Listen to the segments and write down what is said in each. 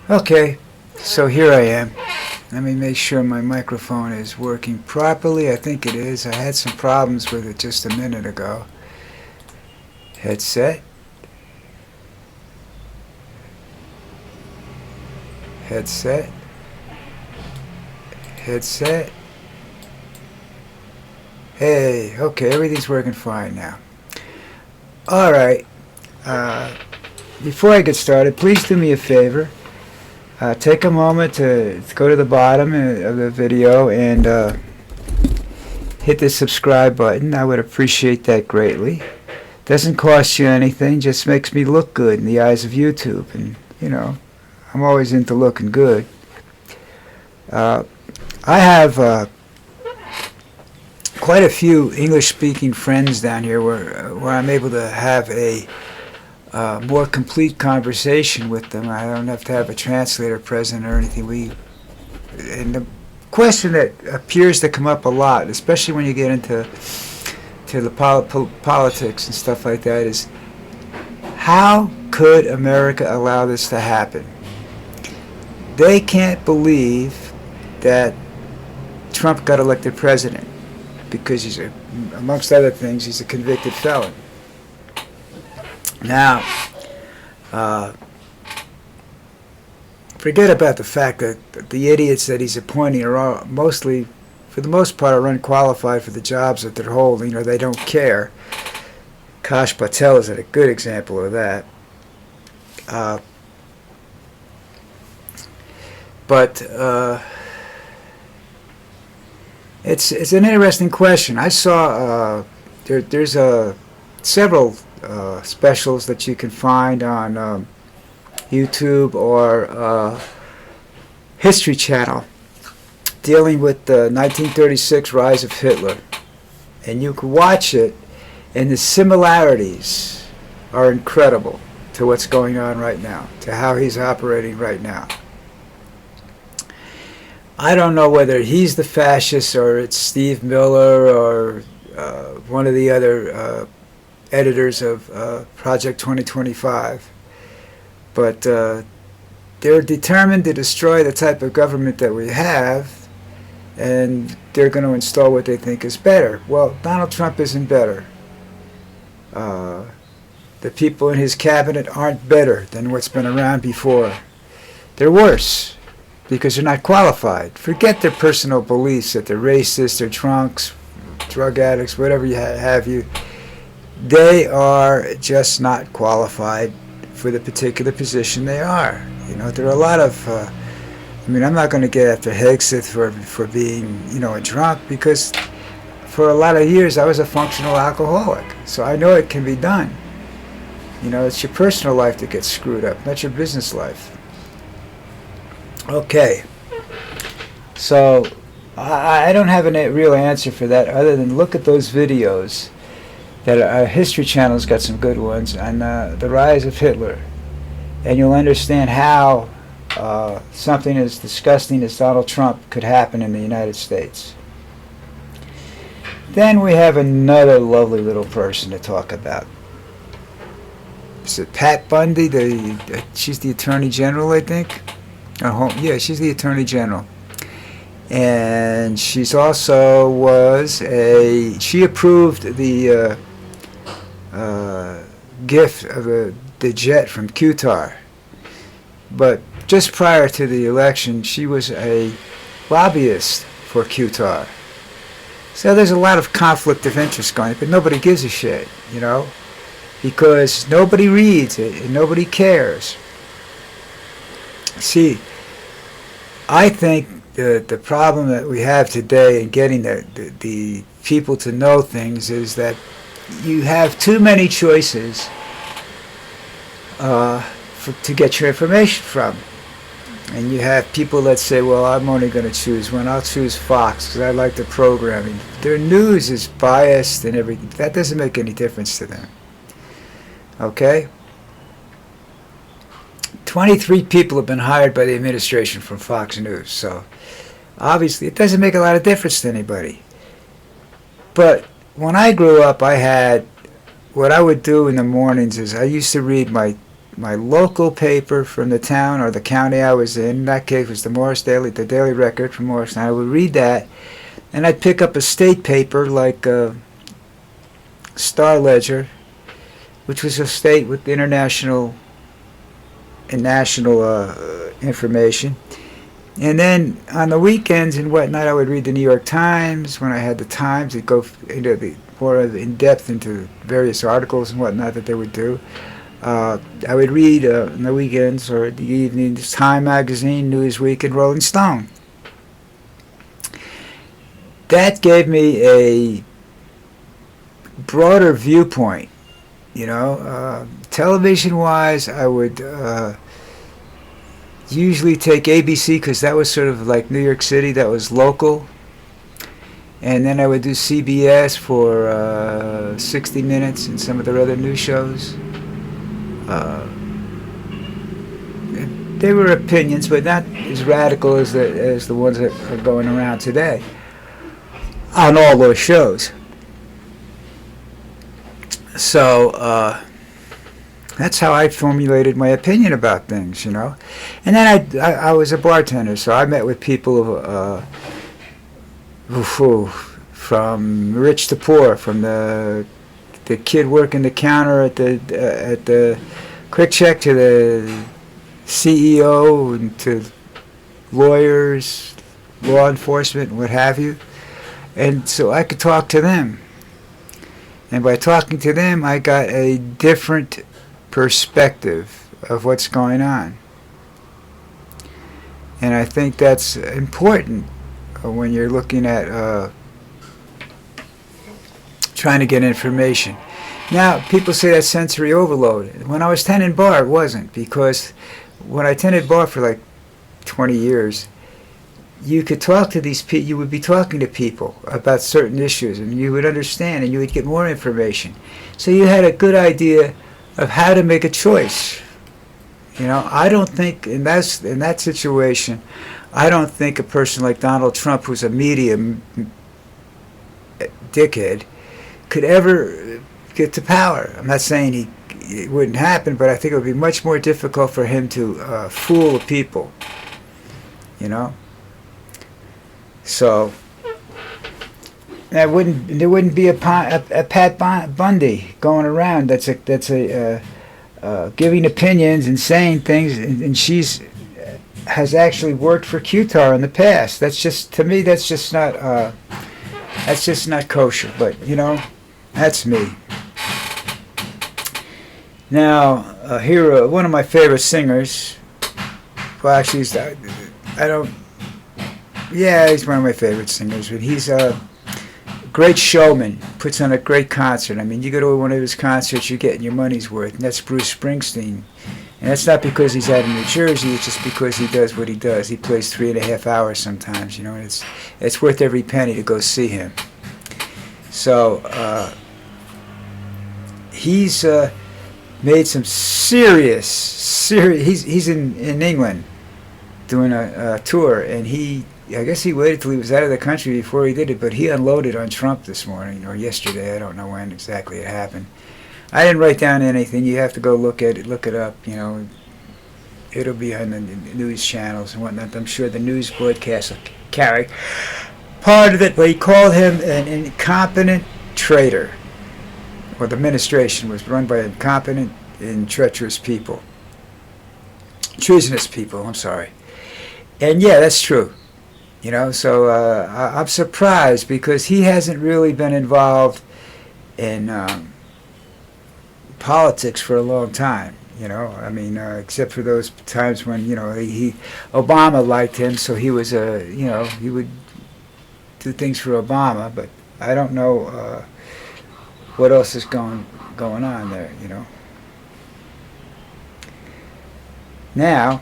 Okay, so here I am. Let me make sure my microphone is working properly. I think it is. I had some problems with it just a minute ago. Headset. Headset. Headset. Hey, okay, everything's working fine now. Alright, before I get started, please do me a favor. Take a moment to go to the bottom of the video and hit the subscribe button. I would appreciate that greatly. Doesn't cost you anything, just makes me look good in the eyes of YouTube. And, you know, I'm always into looking good. I have quite a few English-speaking friends down here where I'm able to have a more complete conversation with them. I don't have to have a translator present or anything. And the question that appears to come up a lot, especially when you get into the politics and stuff like that, is how could America allow this to happen? They can't believe that Trump got elected president because he's amongst other things, he's a convicted felon. Now, forget about the fact that the idiots that he's appointing are mostly, for the most part, are unqualified for the jobs that they're holding, or they don't care. Kash Patel is a good example of that. But it's an interesting question. I saw there's several specials that you can find on YouTube or History Channel dealing with the 1936 rise of Hitler, and you can watch it, and the similarities are incredible to what's going on right now, to how he's operating right now. I don't know whether he's the fascist or it's Steve Miller or one of the other editors of Project 2025, but they're determined to destroy the type of government that we have, and they're going to install what they think is better. Well, Donald Trump isn't better. The people in his cabinet aren't better than what's been around before. They're worse because they're not qualified. Forget their personal beliefs that they're racist, they're drunks, drug addicts, whatever you have you. They are just not qualified for the particular position they are. You know, there are a lot of, I mean, I'm not going to get after Hegseth for being, you know, a drunk, because for a lot of years I was a functional alcoholic. So I know it can be done. You know, it's your personal life that gets screwed up, not your business life. Okay. So I don't have a real answer for that other than look at those videos. That History Channel's got some good ones on the rise of Hitler, and you'll understand how something as disgusting as Donald Trump could happen in the United States. Then we have another lovely little person to talk about. Is it Pat Bundy? She's the Attorney General, I think. Yeah, she's the Attorney General. And she's also she approved the gift of the jet from Qatar. But just prior to the election, she was a lobbyist for Qatar. So there's a lot of conflict of interest going on, but nobody gives a shit, you know, because nobody reads it and nobody cares. See, I think the problem that we have today in getting the people to know things is that you have too many choices to get your information from. And you have people that say, well, I'm only going to choose one. I'll choose Fox because I like the programming. Their news is biased and everything. That doesn't make any difference to them. Okay? 23 people have been hired by the administration from Fox News. So, obviously, it doesn't make a lot of difference to anybody. But when I grew up, I had, what I would do in the mornings is I used to read my my local paper from the town or the county I was in that case was the Morris Daily, the Daily Record from Morris, and I would read that, and I'd pick up a state paper like Star Ledger, which was a state with international and national information. And then on the weekends and whatnot, I would read the New York Times when I had the time to go into the more in depth into various articles and whatnot that they would do. I would read on the weekends or the evenings Time Magazine, Newsweek, and Rolling Stone. That gave me a broader viewpoint, you know. Television-wise, I would usually take ABC because that was sort of like New York City, that was local. And then I would do CBS for 60 Minutes and some of their other news shows. They were opinions, but not as radical as the ones that are going around today on all those shows. So that's how I formulated my opinion about things, you know. And then I was a bartender, so I met with people from rich to poor, from the kid working the counter at the Quick Check to the CEO and to lawyers, law enforcement, what have you. And so I could talk to them. And by talking to them, I got a different perspective of what's going on. And I think that's important when you're looking at trying to get information. Now, people say that's sensory overload. When I was tending bar, it wasn't, because when I tended bar for like 20 years, you could talk to these people, you would be talking to people about certain issues, and you would understand, and you would get more information. So you had a good idea of how to make a choice. You know, I don't think, in that situation, I don't think a person like Donald Trump, who's a media dickhead, could ever get to power. I'm not saying it wouldn't happen, but I think it would be much more difficult for him to fool the people. You know? So there wouldn't be a Pat Bundy going around that's giving opinions and saying things, and has actually worked for QTAR in the past. That's just, to me, that's just not kosher. But you know, that's me. Now here, one of my favorite singers. Well, actually, he's one of my favorite singers, but he's a great showman, puts on a great concert. I mean, you go to one of his concerts, you're getting your money's worth, and that's Bruce Springsteen. And that's not because he's out of New Jersey, it's just because he does what he does. He plays 3.5 hours sometimes, you know, and it's worth every penny to go see him. So, he's made some serious, he's in England doing a tour, and I guess he waited till he was out of the country before he did it, but he unloaded on Trump this morning, or yesterday, I don't know when exactly it happened. I didn't write down anything. You have to go look it up, you know. It'll be on the news channels and whatnot. I'm sure the news broadcast will carry part of it, but he called him an incompetent traitor. Or the administration was run by incompetent and treacherous people. Treasonous people, I'm sorry. And yeah, that's true. You know, so I'm surprised because he hasn't really been involved in politics for a long time. You know, I mean, except for those times when, you know, Obama liked him, so he was you know, he would do things for Obama, but I don't know what else is going on there, you know. Now,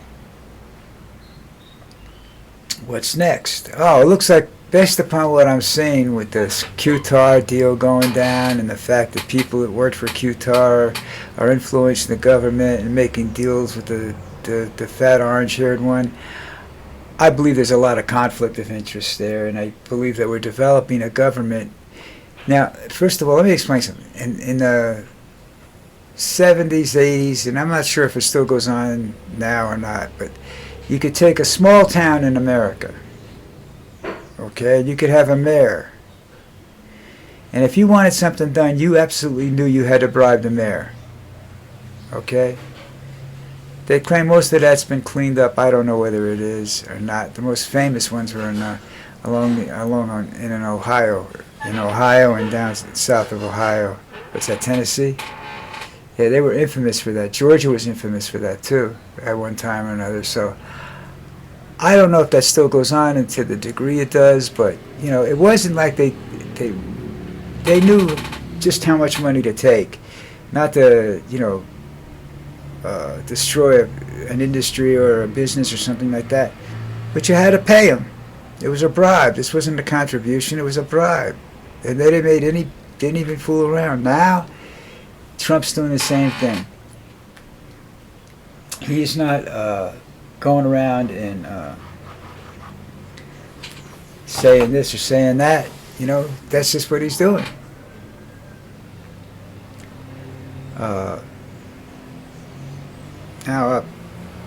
what's next? Oh, it looks like, based upon what I'm seeing with this QTAR deal going down and the fact that people that work for QTAR are influencing the government and making deals with the fat orange-haired one, I believe there's a lot of conflict of interest there, and I believe that we're developing a government. Now, first of all, let me explain something. In 70s, 80s, and I'm not sure if it still goes on now or not, but you could take a small town in America, okay, and you could have a mayor. And if you wanted something done, you absolutely knew you had to bribe the mayor, okay? They claim most of that's been cleaned up. I don't know whether it is or not. The most famous ones were in Ohio, and down south of Ohio. What's that, Tennessee? Yeah, they were infamous for that. Georgia was infamous for that too, at one time or another. So I don't know if that still goes on and to the degree it does, but it wasn't like they knew just how much money to take, not to destroy an industry or a business or something like that. But you had to pay them. It was a bribe. This wasn't a contribution. It was a bribe, and they didn't even fool around. Now Trump's doing the same thing. He's not going around and saying this or saying that. That's just what he's doing. Now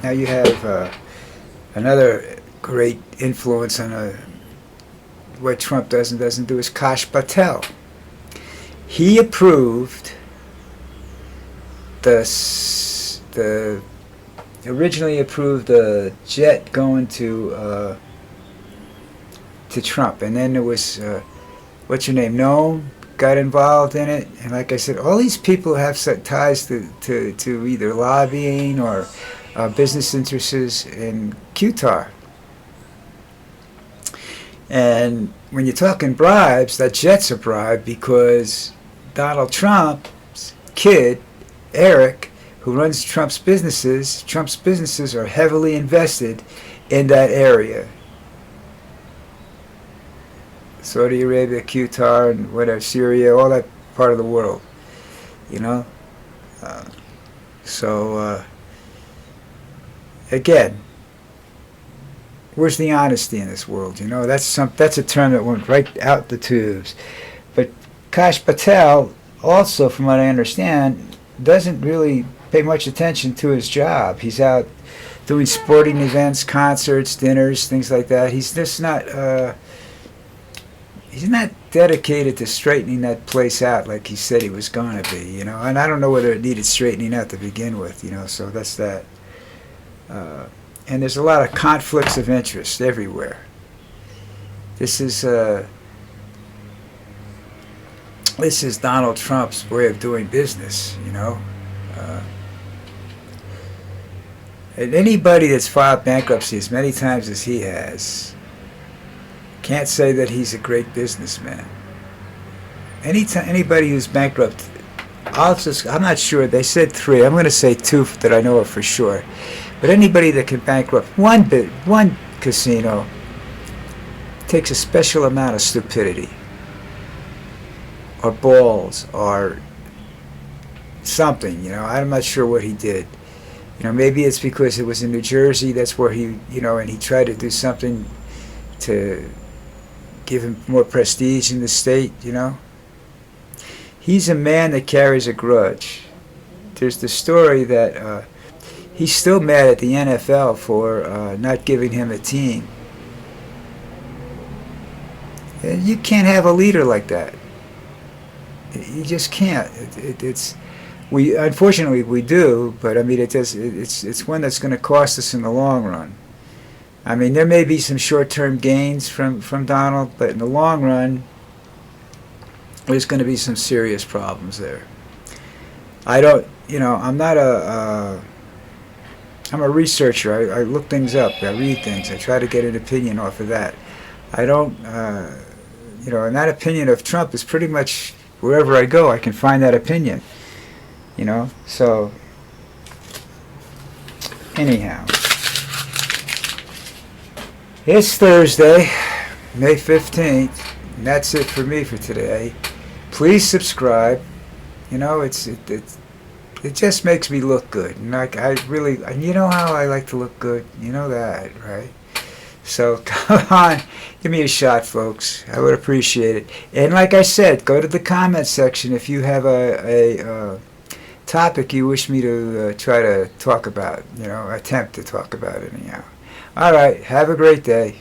you have another great influence on what Trump does and doesn't do is Kash Patel. He approved originally approved the jet going to Trump, and then there was what's your name, Noam, got involved in it, and like I said, all these people have ties to either lobbying or business interests in Qatar. And when you're talking bribes, that jet's a bribe because Donald Trump's kid, Eric, who runs Trump's businesses are heavily invested in that area. Saudi Arabia, Qatar, and whatever, Syria, all that part of the world, again, where's the honesty in this world? That's a term that went right out the tubes. But Kash Patel, also, from what I understand, doesn't really pay much attention to his job. He's out doing sporting events, concerts, dinners, things like that. He's just not. He's not dedicated to straightening that place out like he said he was going to be, And I don't know whether it needed straightening out to begin with, So that's that. And there's a lot of conflicts of interest everywhere. This is Donald Trump's way of doing business, And anybody that's filed bankruptcy as many times as he has can't say that he's a great businessman. Anybody who's bankrupt, I'm not sure. They said 3. I'm going to say 2 that I know of for sure. But anybody that can bankrupt one casino takes a special amount of stupidity or balls or something. I'm not sure what he did. Maybe it's because it was in New Jersey. That's where he, and he tried to do something to give him more prestige in the state, He's a man that carries a grudge. There's the story that he's still mad at the NFL for not giving him a team. And you can't have a leader like that. You just can't. Unfortunately we do, but I mean it's one that's going to cost us in the long run. I mean, there may be some short-term gains from Donald, but in the long run, there's going to be some serious problems there. I'm a researcher. I look things up. I read things. I try to get an opinion off of that. I don't, and that opinion of Trump is pretty much wherever I go, I can find that opinion. So anyhow. It's Thursday, May 15th, and that's it for me for today. Please subscribe. It just makes me look good. And you know how I like to look good? You know that, right? So come on, give me a shot, folks. I would appreciate it. And like I said, go to the comment section if you have a topic you wish me to try to talk about, attempt to talk about anyhow. All right, have a great day.